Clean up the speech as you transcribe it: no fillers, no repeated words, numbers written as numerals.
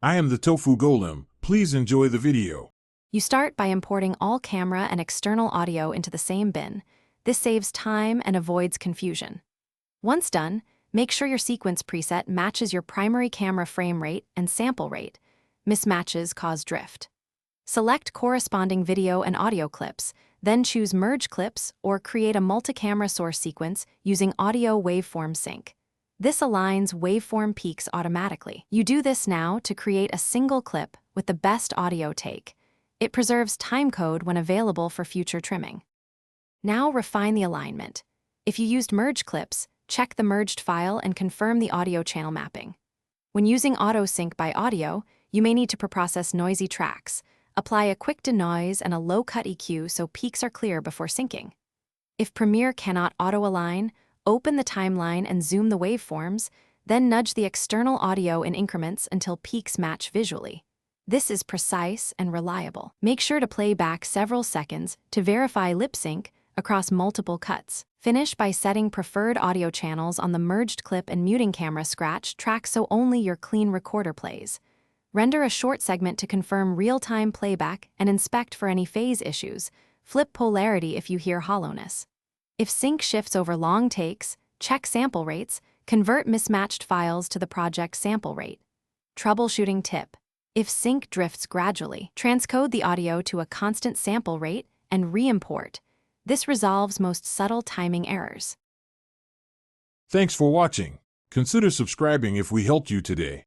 I am the Tofu Golem. Please enjoy the video. You start by importing all camera and external audio into the same bin. This saves time and avoids confusion. Once done, make sure your sequence preset matches your primary camera frame rate and sample rate. Mismatches cause drift. Select corresponding video and audio clips, then choose Merge Clips or create a multi-camera source sequence using Audio Waveform Sync. This aligns waveform peaks automatically. You do this now to create a single clip with the best audio take. It preserves timecode when available for future trimming. Now refine the alignment. If you used Merge Clips, check the merged file and confirm the audio channel mapping. When using Auto Sync by Audio, you may need to preprocess noisy tracks. Apply a quick denoise and a low-cut EQ so peaks are clear before syncing. If Premiere cannot auto-align, open the timeline and zoom the waveforms, then nudge the external audio in increments until peaks match visually. This is precise and reliable. Make sure to play back several seconds to verify lip sync across multiple cuts. Finish by setting preferred audio channels on the merged clip and muting camera scratch track so only your clean recorder plays. Render a short segment to confirm real-time playback and inspect for any phase issues. Flip polarity if you hear hollowness. If sync shifts over long takes, check sample rates, convert mismatched files to the project sample rate. Troubleshooting tip. If sync drifts gradually, transcode the audio to a constant sample rate and re-import. This resolves most subtle timing errors. Thanks for watching. Consider subscribing if we helped you today.